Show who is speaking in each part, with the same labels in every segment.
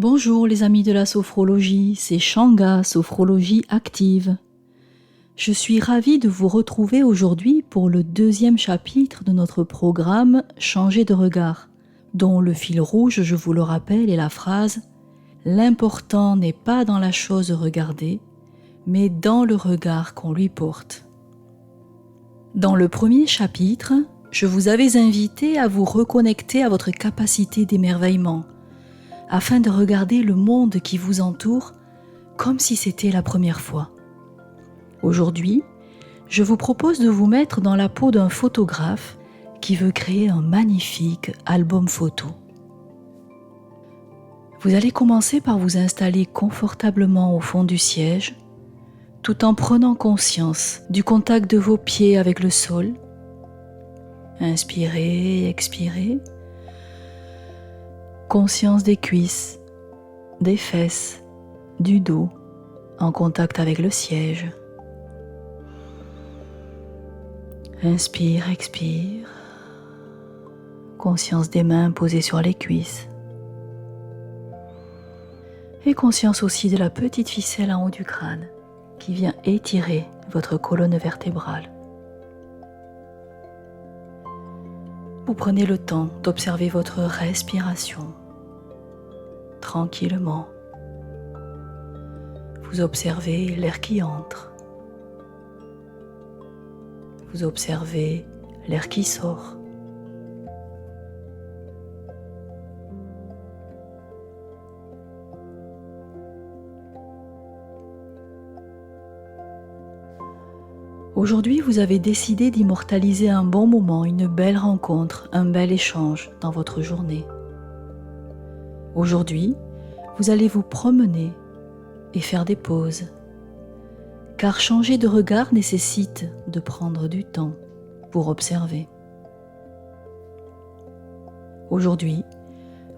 Speaker 1: Bonjour les amis de la sophrologie, c'est Shanga, Sophrologie Active. Je suis ravie de vous retrouver aujourd'hui pour le 2e chapitre de notre programme Changer de regard, dont le fil rouge, je vous le rappelle, est la phrase « L'important n'est pas dans la chose regardée, mais dans le regard qu'on lui porte ». Dans le 1er chapitre, je vous avais invité à vous reconnecter à votre capacité d'émerveillement, afin de regarder le monde qui vous entoure comme si c'était la première fois. Aujourd'hui, je vous propose de vous mettre dans la peau d'un photographe qui veut créer un magnifique album photo. Vous allez commencer par vous installer confortablement au fond du siège, tout en prenant conscience du contact de vos pieds avec le sol. Inspirez, expirez. Conscience des cuisses, des fesses, du dos, en contact avec le siège. Inspire, expire. Conscience des mains posées sur les cuisses. Et conscience aussi de la petite ficelle en haut du crâne qui vient étirer votre colonne vertébrale. Vous prenez le temps d'observer votre respiration. Tranquillement. Vous observez l'air qui entre. Vous observez l'air qui sort. Aujourd'hui, vous avez décidé d'immortaliser un bon moment, une belle rencontre, un bel échange dans votre journée. Aujourd'hui, vous allez vous promener et faire des pauses, car changer de regard nécessite de prendre du temps pour observer. Aujourd'hui,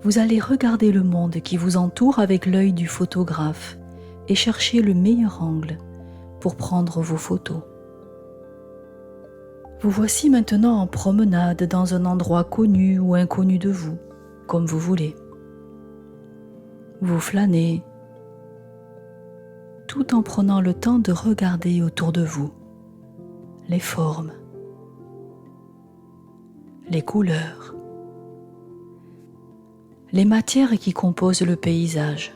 Speaker 1: vous allez regarder le monde qui vous entoure avec l'œil du photographe et chercher le meilleur angle pour prendre vos photos. Vous voici maintenant en promenade dans un endroit connu ou inconnu de vous, comme vous voulez. Vous flânez, tout en prenant le temps de regarder autour de vous les formes, les couleurs, les matières qui composent le paysage.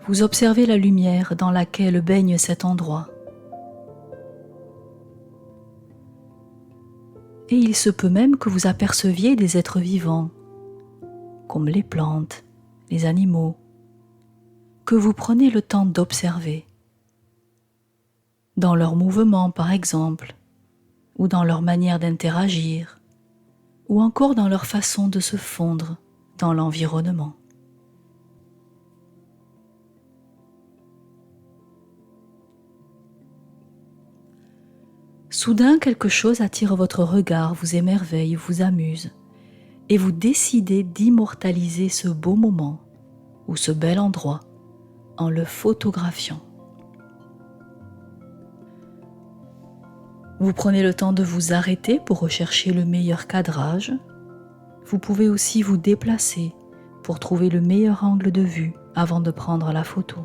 Speaker 1: Vous observez la lumière dans laquelle baigne cet endroit. Et il se peut même que vous aperceviez des êtres vivants, comme les plantes, les animaux, que vous prenez le temps d'observer, dans leurs mouvements par exemple, ou dans leur manière d'interagir, ou encore dans leur façon de se fondre dans l'environnement. Soudain, quelque chose attire votre regard, vous émerveille, vous amuse, et vous décidez d'immortaliser ce beau moment ou ce bel endroit en le photographiant. Vous prenez le temps de vous arrêter pour rechercher le meilleur cadrage. Vous pouvez aussi vous déplacer pour trouver le meilleur angle de vue avant de prendre la photo.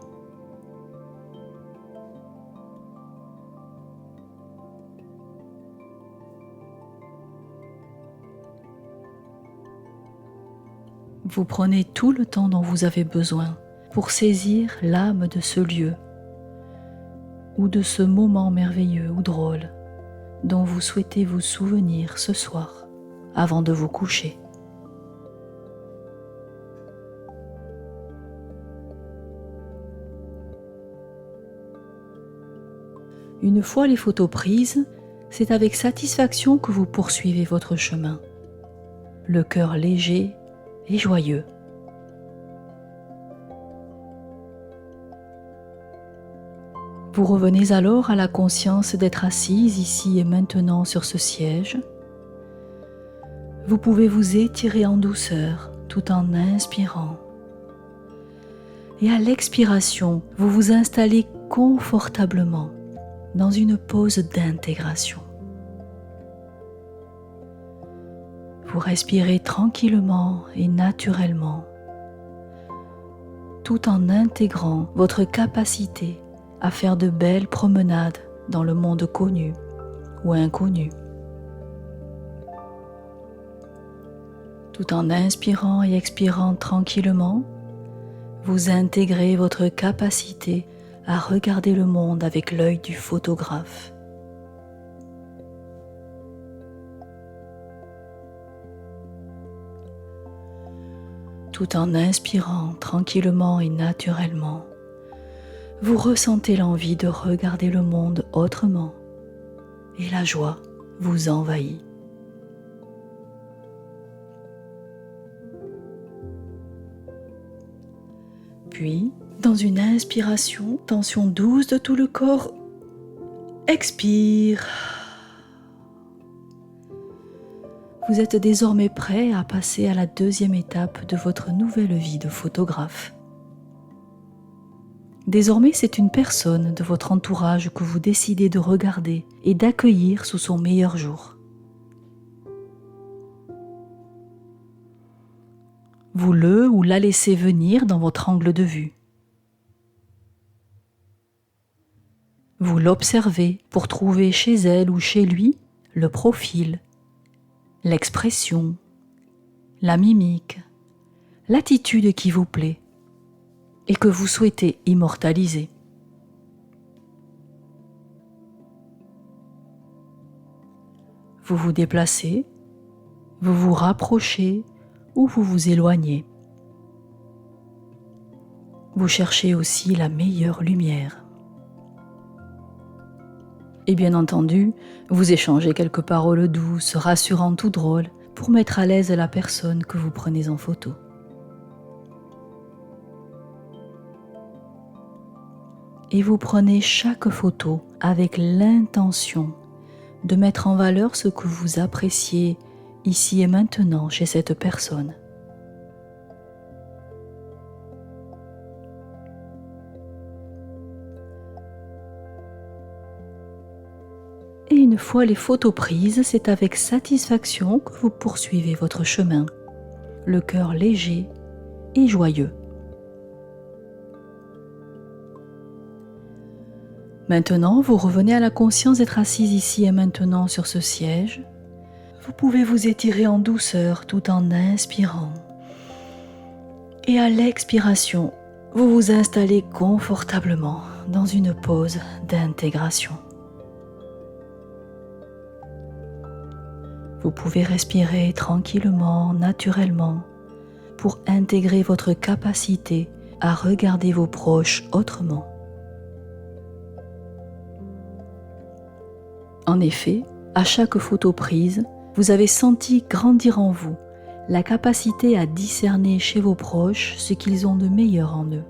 Speaker 1: Vous prenez tout le temps dont vous avez besoin pour saisir l'âme de ce lieu ou de ce moment merveilleux ou drôle dont vous souhaitez vous souvenir ce soir avant de vous coucher. Une fois les photos prises, c'est avec satisfaction que vous poursuivez votre chemin, le cœur léger et joyeux. Vous revenez alors à la conscience d'être assise ici et maintenant sur ce siège. Vous pouvez vous étirer en douceur tout en inspirant. Et à l'expiration, vous vous installez confortablement dans une pause d'intégration. Vous respirez tranquillement et naturellement, tout en intégrant votre capacité à faire de belles promenades dans le monde connu ou inconnu. Tout en inspirant et expirant tranquillement, vous intégrez votre capacité à regarder le monde avec l'œil du photographe. Tout en inspirant tranquillement et naturellement, vous ressentez l'envie de regarder le monde autrement et la joie vous envahit. Puis, dans une inspiration, tension douce de tout le corps, expire. Vous êtes désormais prêt à passer à la deuxième étape de votre nouvelle vie de photographe. Désormais, c'est une personne de votre entourage que vous décidez de regarder et d'accueillir sous son meilleur jour. Vous le ou la laissez venir dans votre angle de vue. Vous l'observez pour trouver chez elle ou chez lui le profil, l'expression, la mimique, l'attitude qui vous plaît et que vous souhaitez immortaliser. Vous vous déplacez, vous vous rapprochez ou vous vous éloignez. Vous cherchez aussi la meilleure lumière. Et bien entendu, vous échangez quelques paroles douces, rassurantes ou drôles pour mettre à l'aise la personne que vous prenez en photo. Et vous prenez chaque photo avec l'intention de mettre en valeur ce que vous appréciez ici et maintenant chez cette personne. Et une fois les photos prises, c'est avec satisfaction que vous poursuivez votre chemin, le cœur léger et joyeux. Maintenant, vous revenez à la conscience d'être assise ici et maintenant sur ce siège. Vous pouvez vous étirer en douceur tout en inspirant. Et à l'expiration, vous vous installez confortablement dans une pause d'intégration. Vous pouvez respirer tranquillement, naturellement, pour intégrer votre capacité à regarder vos proches autrement. En effet, à chaque photo prise, vous avez senti grandir en vous la capacité à discerner chez vos proches ce qu'ils ont de meilleur en eux.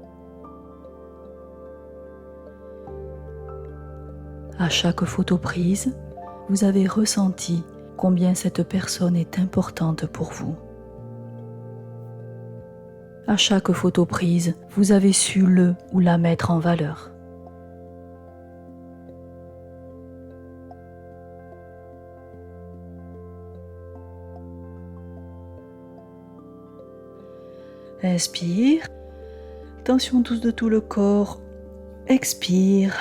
Speaker 1: À chaque photo prise, vous avez ressenti combien cette personne est importante pour vous. À chaque photo prise, vous avez su le ou la mettre en valeur. Inspire, tension douce de tout le corps, expire.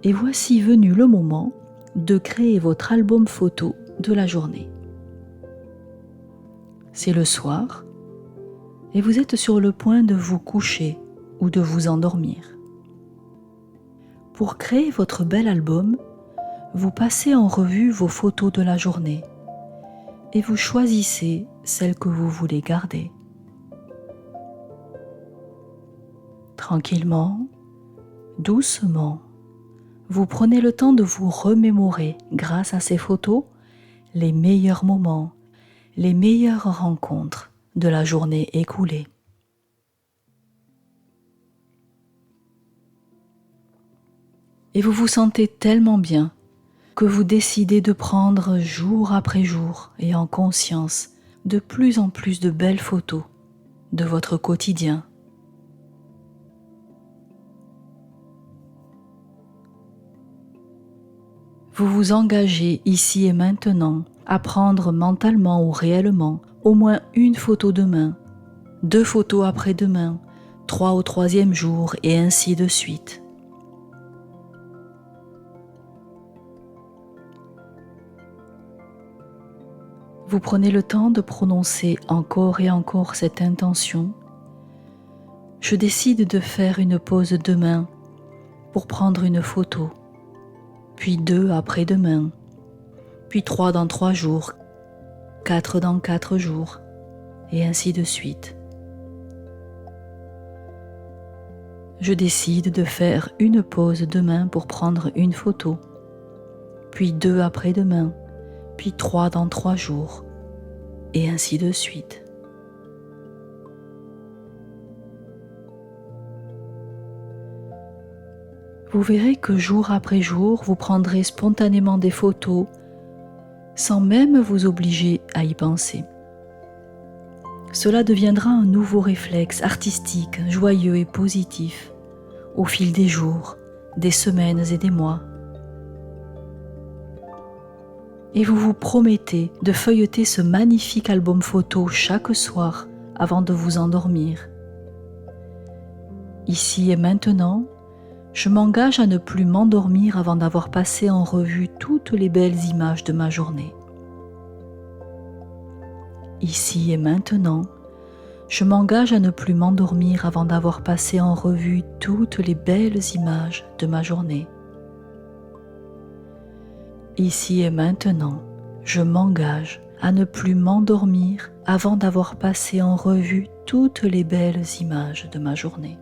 Speaker 1: Et voici venu le moment de créer votre album photo de la journée. C'est le soir et vous êtes sur le point de vous coucher ou de vous endormir. Pour créer votre bel album, vous passez en revue vos photos de la journée et vous choisissez celles que vous voulez garder. Tranquillement, doucement, vous prenez le temps de vous remémorer, grâce à ces photos, les meilleurs moments, les meilleures rencontres de la journée écoulée. Et vous vous sentez tellement bien que vous décidez de prendre jour après jour et en conscience de plus en plus de belles photos de votre quotidien. vous vous engagez ici et maintenant à prendre mentalement ou réellement au moins une photo demain, 2 photos après-demain, 3 au 3e jour et ainsi de suite. Vous prenez le temps de prononcer encore et encore cette intention. Je décide de faire une pause demain pour prendre une photo, puis 2 après-demain, puis 3 dans 3 jours, 4 dans 4 jours, et ainsi de suite. Je décide de faire une pause demain pour prendre une photo, puis 2 après-demain, puis 3 dans 3 jours, et ainsi de suite. Vous verrez que jour après jour, vous prendrez spontanément des photos sans même vous obliger à y penser. Cela deviendra un nouveau réflexe artistique, joyeux et positif, au fil des jours, des semaines et des mois. Et vous vous promettez de feuilleter ce magnifique album photo chaque soir avant de vous endormir. Ici et maintenant, je m'engage à ne plus m'endormir avant d'avoir passé en revue toutes les belles images de ma journée. Ici et maintenant, je m'engage à ne plus m'endormir avant d'avoir passé en revue toutes les belles images de ma journée. Ici et maintenant, je m'engage à ne plus m'endormir avant d'avoir passé en revue toutes les belles images de ma journée.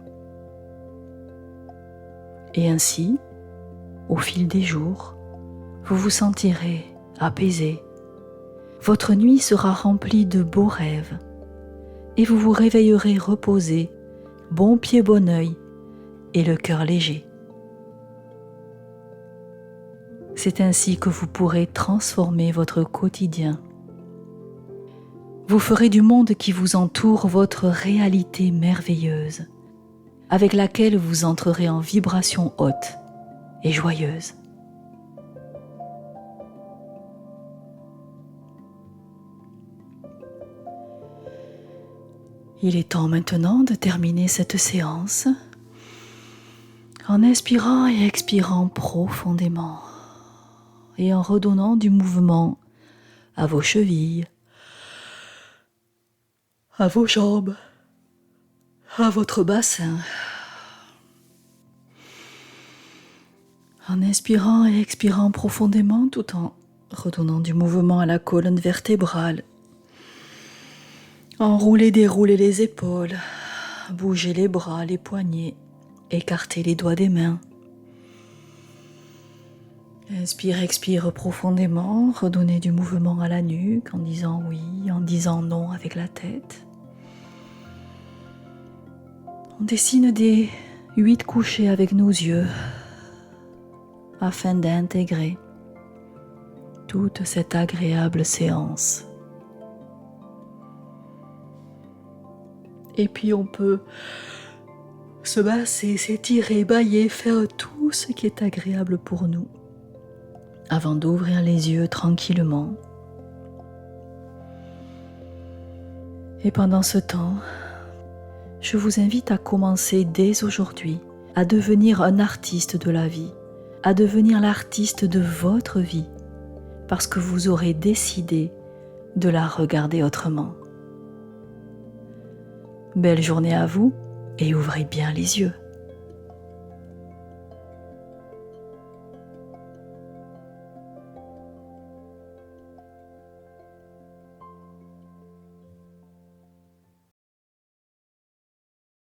Speaker 1: Et ainsi, au fil des jours, vous vous sentirez apaisé. Votre nuit sera remplie de beaux rêves et vous vous réveillerez reposé, bon pied bon œil et le cœur léger. C'est ainsi que vous pourrez transformer votre quotidien. Vous ferez du monde qui vous entoure votre réalité merveilleuse, avec laquelle vous entrerez en vibration haute et joyeuse. Il est temps maintenant de terminer cette séance en inspirant et expirant profondément et en redonnant du mouvement à vos chevilles, à vos jambes, à votre bassin. En inspirant et expirant profondément tout en redonnant du mouvement à la colonne vertébrale. Enroulez, déroulez les épaules, bougez les bras, les poignets, écartez les doigts des mains. Inspire, expire profondément, redonnez du mouvement à la nuque en disant oui, en disant non avec la tête. On dessine des 8 couchers avec nos yeux afin d'intégrer toute cette agréable séance. Et puis on peut se masser, s'étirer, bâiller, faire tout ce qui est agréable pour nous avant d'ouvrir les yeux tranquillement. Et pendant ce temps, je vous invite à commencer dès aujourd'hui à devenir un artiste de la vie, à devenir l'artiste de votre vie, parce que vous aurez décidé de la regarder autrement. Belle journée à vous et ouvrez bien les yeux.